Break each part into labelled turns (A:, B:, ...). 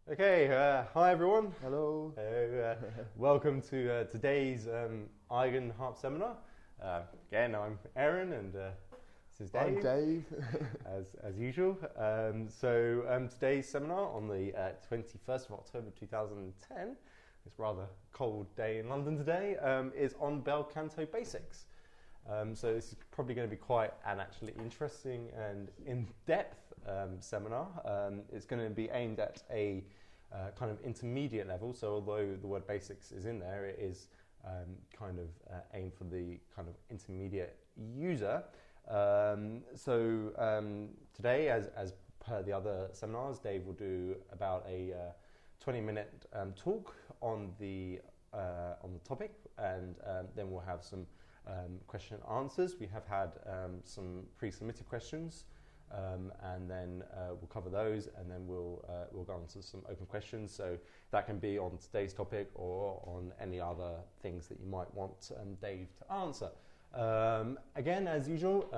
A: Okay, hi everyone.
B: Hello.
A: Welcome to today's Eigenharp seminar. Again, I'm Aaron and this is Dave.
B: I'm Dave.
A: as usual. Today's seminar on the 21st of October 2010, this rather cold day in London today, is on Belcanto basics. So this is probably going to be quite an actually interesting and in-depth seminar. It's going to be aimed at a kind of intermediate level. So although the word basics is in there, it is aimed for the kind of intermediate user. Today, as per the other seminars, Dave will do about a 20-minute talk on the topic, and then we'll have some question and answers. We have had some pre-submitted questions, and then we'll cover those, and then we'll go on to some open questions. So that can be on today's topic or on any other things that you might want Dave to answer. Again, as usual,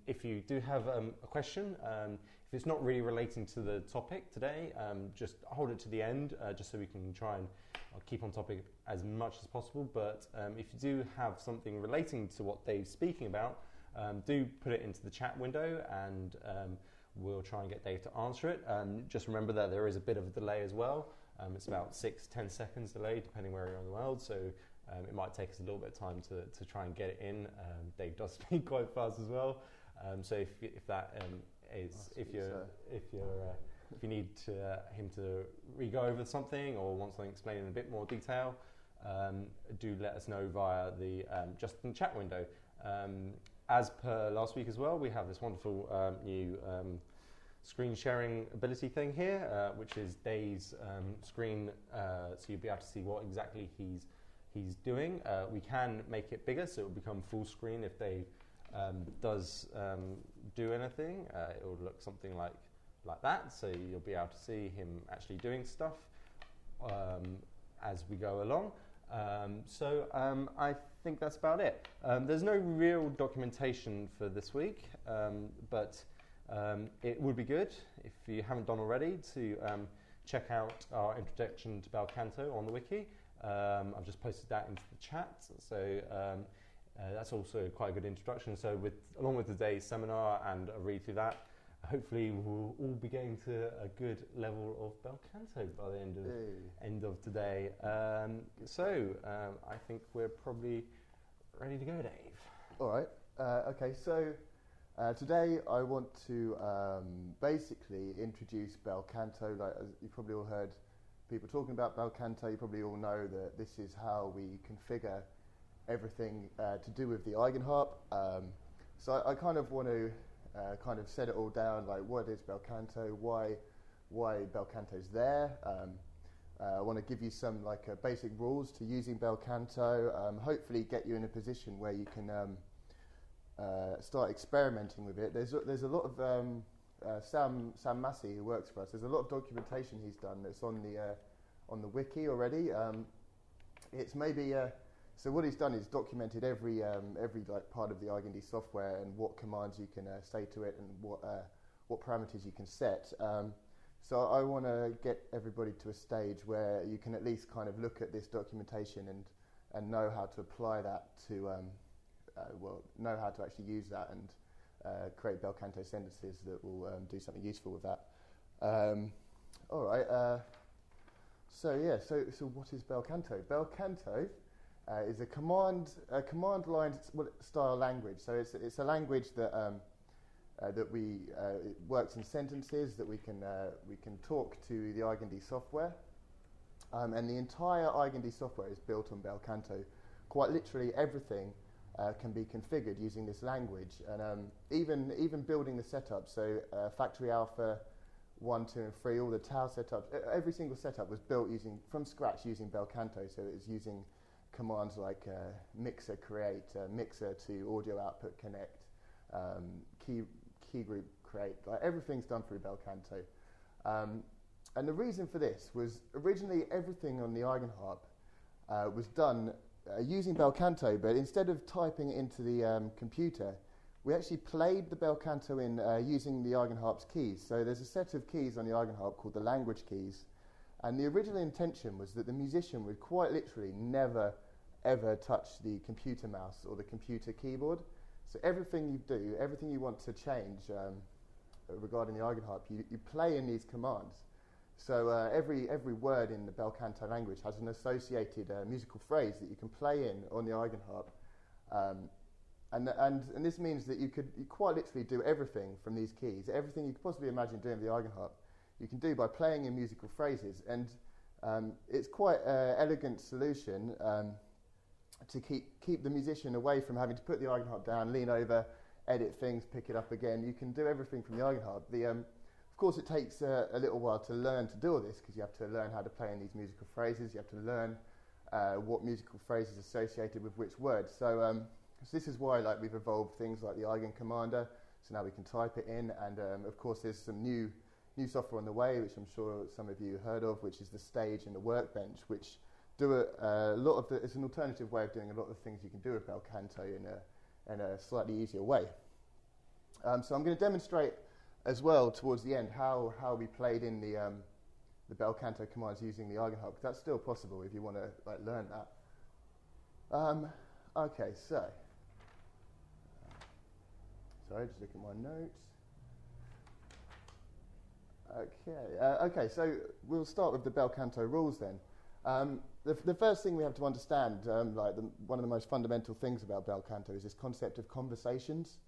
A: if you do have a question, if it's not really relating to the topic today, just hold it to the end, just so we can try and keep on topic as much as possible. But if you do have something relating to what Dave's speaking about, do put it into the chat window, and we'll try and get Dave to answer it. Just remember that there is a bit of a delay as well. It's about 6-10 seconds delay, depending where you're in the world. So it might take us a little bit of time to try and get it in. Dave does speak quite fast as well. So if you need him to re-go over something or want something explained in a bit more detail, do let us know via the just in the chat window. As per last week as well, we have this wonderful new screen sharing ability thing here, which is Dave's screen, so you'll be able to see what exactly he's doing. We can make it bigger, so it will become full screen if Dave does do anything. It will look something like that, so you'll be able to see him actually doing stuff as we go along. I think that's about it. There's no real documentation for this week, but it would be good, if you haven't done already, to check out our introduction to Belcanto on the wiki. I've just posted that into the chat, so that's also quite a good introduction. So along with today's seminar and a read through that, hopefully we'll all be getting to a good level of Belcanto by the end of today. I think we're probably ready to go, Dave.
B: All right. Okay. So today I want to basically introduce Belcanto. Like, as you probably all heard people talking about Belcanto, you probably all know that this is how we configure everything to do with the Eigenharp. So I kind of want to kind of set it all down, like what is Belcanto, why Belcanto's there. I want to give you some basic rules to using Belcanto, hopefully get you in a position where you can start experimenting with it. There's a lot of Sam Massey, who works for us, there's a lot of documentation he's done that's on the wiki already. It's maybe so what he's done is documented every part of the EigenD software and what commands you can say to it and what parameters you can set. So I want to get everybody to a stage where you can at least kind of look at this documentation and know how to apply that to know how to actually use that and create Belcanto sentences that will do something useful with that. All right. So what is Belcanto? Belcanto is a command line style language. So it's a language that it works in sentences that we can talk to the EigenD software, and the entire EigenD software is built on Belcanto. Quite literally everything can be configured using this language, and even building the setup. So factory alpha 1, 2, and 3, all the tau setups, every single setup was built from scratch using Belcanto. So it's using commands like mixer create, mixer to audio output connect, key group create. Like everything's done through Belcanto. And the reason for this was originally everything on the Eigenharp was done using Belcanto, but instead of typing it into the computer, we actually played the Belcanto in using the Eigenharp's keys. So there's a set of keys on the Eigenharp called the language keys, And the original intention was that the musician would quite literally never, ever touch the computer mouse or the computer keyboard. So everything you do, everything you want to change regarding the Eigenharp, you play in these commands. So every word in the Belcanto language has an associated musical phrase that you can play in on the Eigenharp. And this means that you quite literally do everything from these keys. Everything you could possibly imagine doing with the Eigenharp, you can do by playing in musical phrases. And it's quite an elegant solution to keep the musician away from having to put the Eigenharp down, lean over, edit things, pick it up again. You can do everything from the Eigenharp. Of course, it takes a little while to learn to do all this, because you have to learn how to play in these musical phrases. You have to learn what musical phrase is associated with which word. So this is why we've evolved things like the EigenCommander. So now we can type it in, and of course there's some new software on the way, which I'm sure some of you heard of, which is the Stage and the Workbench, which do a lot of it's an alternative way of doing a lot of the things you can do with Belcanto in a slightly easier way. So I'm going to demonstrate as well towards the end how we played in the Belcanto commands using the Eigenharp, because that's still possible if you want to learn that. Okay, so sorry, just look at my notes. Okay, so we'll start with the Belcanto rules then. The first thing we have to understand, one of the most fundamental things about Belcanto is this concept of conversations.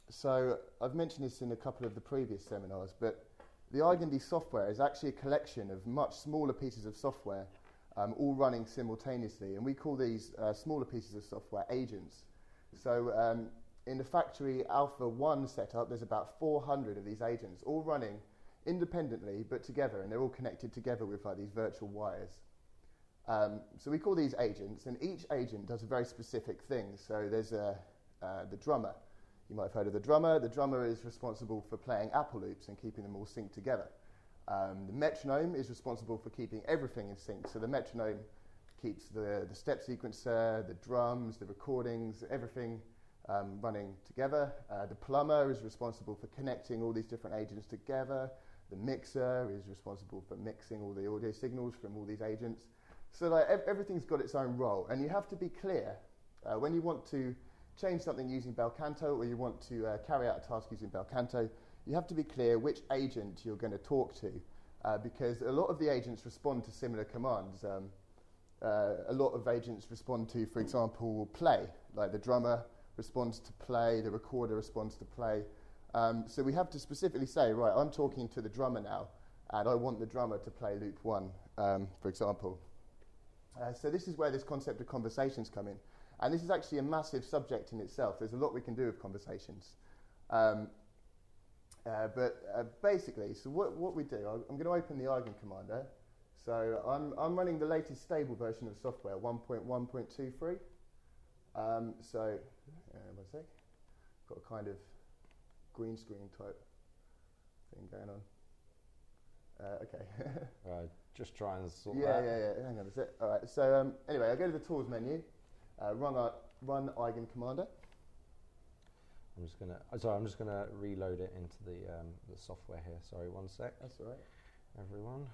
B: So I've mentioned this in a couple of the previous seminars, but the EigenD software is actually a collection of much smaller pieces of software all running simultaneously, and we call these smaller pieces of software agents. So in the factory Alpha 1 setup, there's about 400 of these agents, all running independently but together, and they're all connected together with these virtual wires. So we call these agents, and each agent does a very specific thing. So there's the drummer. You might have heard of the drummer. The drummer is responsible for playing Apple loops and keeping them all synced together. The metronome is responsible for keeping everything in sync. So the metronome keeps the step sequencer, the drums, the recordings, everything running together. The plumber is responsible for connecting all these different agents together. The mixer is responsible for mixing all the audio signals from all these agents. So everything's got its own role, and you have to be clear when you want to change something using Belcanto, or you want to carry out a task using Belcanto. You have to be clear which agent you're going to talk to, because a lot of the agents respond to similar commands. A lot of agents respond to, for example, play. Like the drummer responds to play, the recorder responds to play. So we have to specifically say, right, I'm talking to the drummer now, and I want the drummer to play loop 1, for example. So this is where this concept of conversations come in. And this is actually a massive subject in itself. There's a lot we can do with conversations. Basically, so what we do, I'm going to open the EigenCommander. So I'm running the latest stable version of software, 1.1.23. One sec. Got a kind of green screen type thing going on. Okay.
A: Just try and sort that.
B: Yeah. Hang on a sec. All right. So anyway, I go to the tools menu, run EigenCommander.
A: I'm just gonna reload it into the software here. Sorry, one sec.
B: That's all right.
A: Everyone.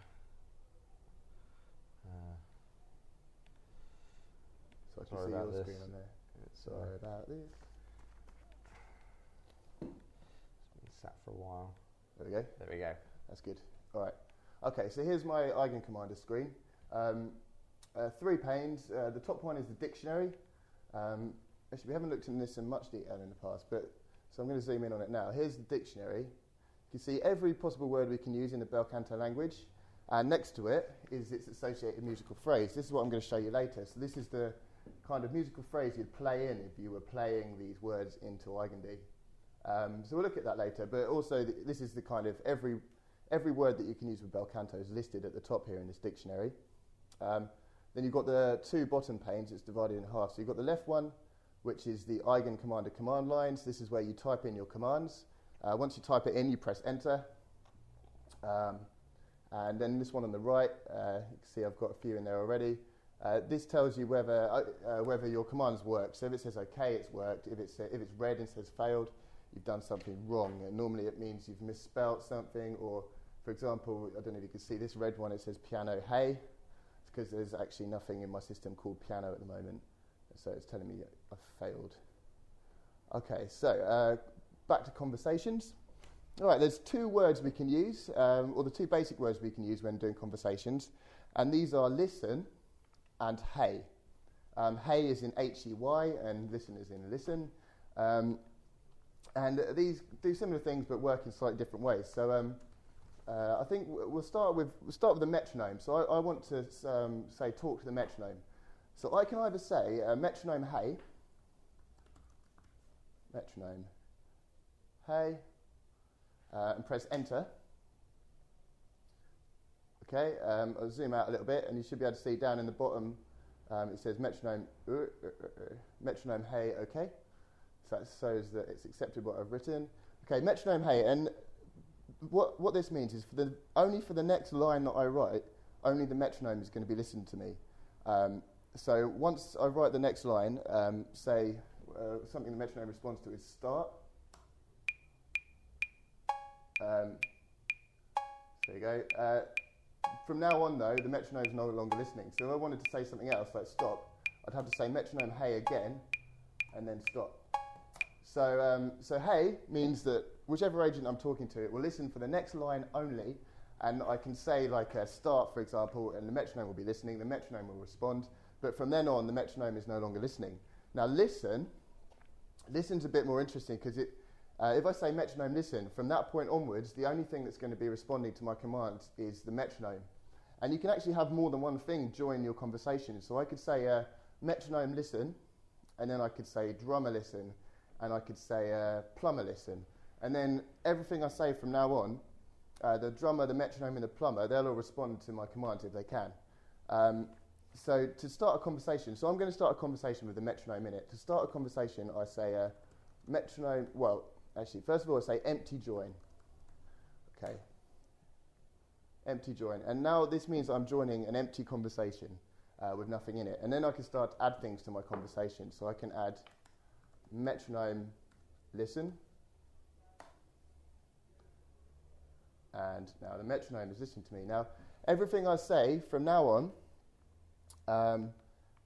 B: So I can see your screen on there. Sorry about this.
A: It's been sat for a while.
B: There we go.
A: There we go.
B: That's good. All right. Okay, so here's my EigenCommander screen. 3 panes. The top one is the dictionary. Actually, we haven't looked in this in much detail in the past, so I'm going to zoom in on it now. Here's the dictionary. You can see every possible word we can use in the Belcanto language, and next to it is its associated musical phrase. This is what I'm going to show you later. So this is the kind of musical phrase you'd play in if you were playing these words into EigenD. So we'll look at that later, but also this is the kind of every word that you can use with Belcanto is listed at the top here in this dictionary. Then you've got the 2 bottom panes. It's divided in half. So you've got the left one, which is the EigenCommander command lines. This is where you type in your commands. Once you type it in, you press enter. And then this one on the right, you can see I've got a few in there already. This tells you whether your commands work. So if it says OK, it's worked. If it's red and says failed, you've done something wrong. And normally it means you've misspelled something, or For example, I don't know if you can see this red one, it says piano hey. It's because there's actually nothing in my system called piano at the moment. So it's telling me I've failed. Okay, so back to conversations. All right, there's two words we can use, or the two basic words we can use when doing conversations. And these are listen and hey. Hey is in H-E-Y and listen is in listen. And these do similar things but work in slightly different ways. So I think we'll start with the metronome. So I want to say talk to the metronome. So I can either say metronome hey, and press enter. Okay, I'll zoom out a little bit, and you should be able to see down in the bottom. It says metronome hey, okay. So that shows that it's accepted what I've written. Okay, metronome hey, and what this means is only for the next line that I write, only the metronome is going to be listened to me. So once I write the next line, say something the metronome responds to is start. There you go. From now on, though, the metronome is no longer listening. So if I wanted to say something else, like stop, I'd have to say metronome hey again, and then stop. So hey means that whichever agent I'm talking to, it will listen for the next line only, and I can say like start, for example, and the metronome will be listening, the metronome will respond, but from then on, the metronome is no longer listening. Now listen's a bit more interesting, because if I say metronome listen, from that point onwards, the only thing that's going to be responding to my commands is the metronome. And you can actually have more than one thing join your conversation. So I could say metronome listen, and then I could say drummer listen, and I could say plumber listen. And then everything I say from now on, the drummer, the metronome, and the plumber, they'll all respond to my commands if they can. So to start a conversation, so I'm going to start a conversation with the metronome in it. To start a conversation, I say metronome, well, actually, first of all, I say empty join. Okay. Empty join. And now this means I'm joining an empty conversation with nothing in it. And then I can start to add things to my conversation. So I can add metronome listen. And now the metronome is listening to me. Now, everything I say from now on,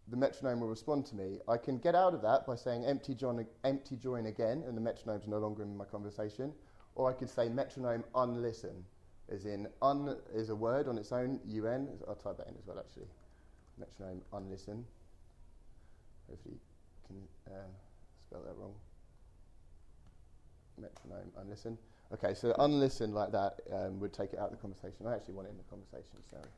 B: the metronome will respond to me. I can get out of that by saying empty join again, and the metronome's no longer in my conversation. Or I could say metronome unlisten, as in un is a word on its own, un. I'll type that in as well, actually. Metronome unlisten. Hopefully you can spell that wrong. Metronome unlisten. Okay, so unlisten like that would take it out of the conversation. I actually want it in the conversation, sorry.